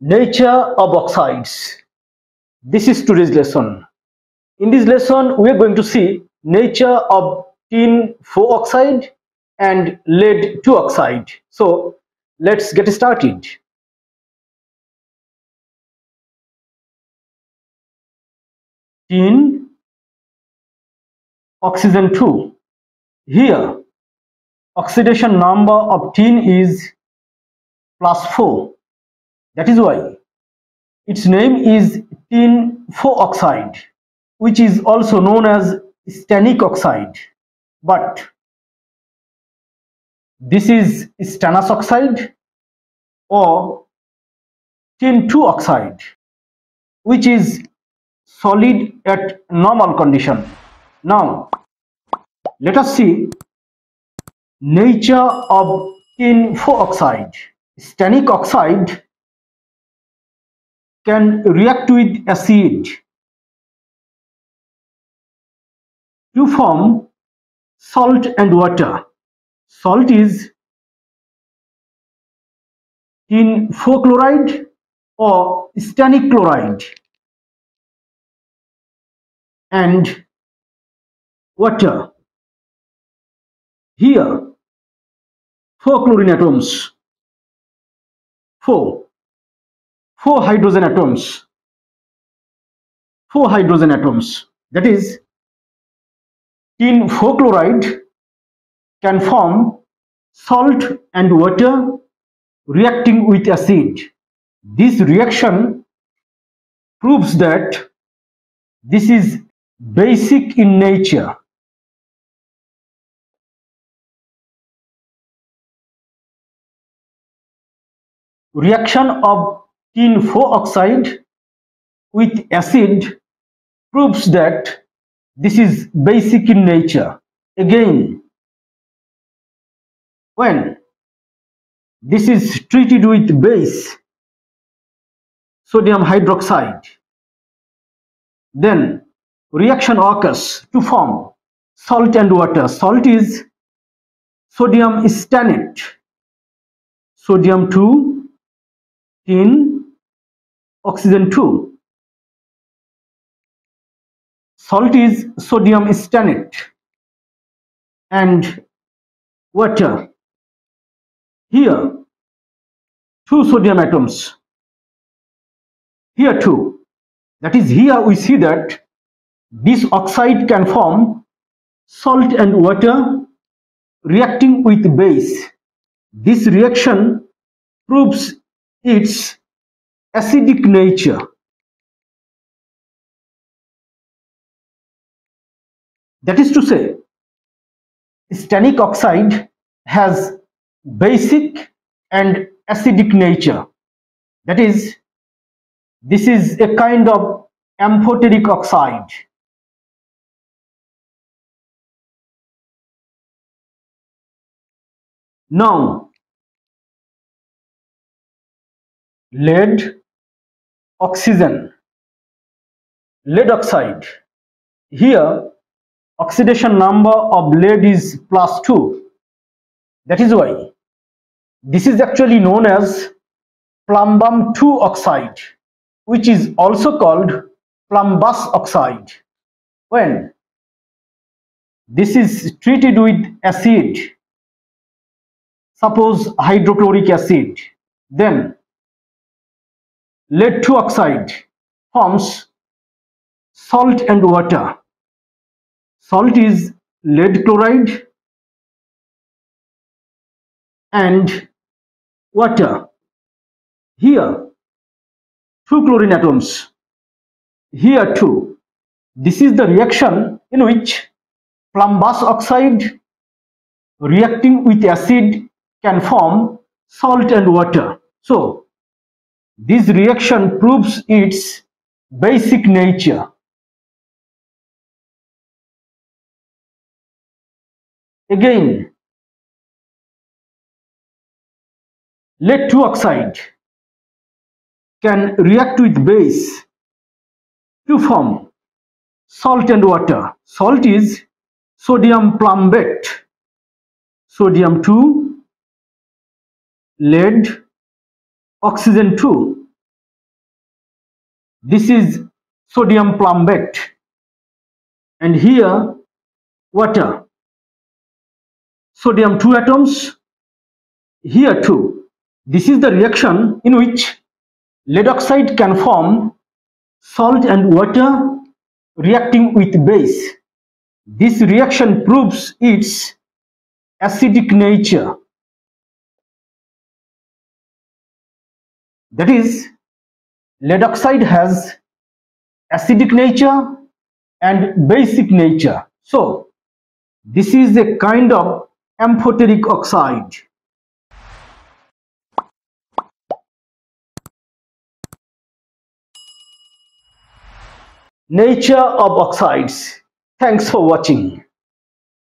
Nature of oxides. This is today's lesson. In this lesson, we are going to see nature of tin 4 oxide and lead 2 oxide. So let's get started. Tin, oxygen 2. Here, oxidation number of tin is +4. That is why its name is tin 4 oxide, which is also known as stannic oxide. But this is stannous oxide or tin 2 oxide, which is solid at normal condition. Now, let us see nature of tin 4 oxide. Stannic oxide can react with acid to form salt and water. Salt is tin 4 chloride or stannic chloride, and water. Here, 4 chlorine atoms, 4 hydrogen atoms, 4 hydrogen atoms. That is, tin 4 chloride can form salt and water reacting with acid. This reaction proves that this is basic in nature. Reaction of tin 4 oxide with acid proves that this is basic in nature. Again, when this is treated with base, sodium hydroxide, then reaction occurs to form salt and water. Salt is sodium stannate, sodium 2, tin, oxygen 2. Salt is sodium stannate and water. Here, 2 sodium atoms. Here 2. That is, here we see that this oxide can form salt and water reacting with base. This reaction proves its acidic nature. That is to say, stannic oxide has basic and acidic nature. That is, this is a kind of amphoteric oxide. Now, lead, oxygen, lead oxide. Here, oxidation number of lead is +2. That is why this is actually known as plumbum 2 oxide, which is also called plumbous oxide. When this is treated with acid, suppose hydrochloric acid, then lead 2 oxide forms salt and water. Salt is lead chloride and water. Here 2 chlorine atoms. Here 2. This is the reaction in which plumbous oxide reacting with acid can form salt and water. So this reaction proves its basic nature. Again, lead 2 oxide can react with base to form salt and water. Salt is sodium plumbate, sodium 2, lead, oxygen 2. This is sodium plumbate, and here water. Sodium 2 atoms, here 2. This is the reaction in which lead oxide can form salt and water reacting with base. This reaction proves its acidic nature. That is, lead oxide has acidic nature and basic nature. So, this is a kind of amphoteric oxide. Nature of oxides. Thanks for watching.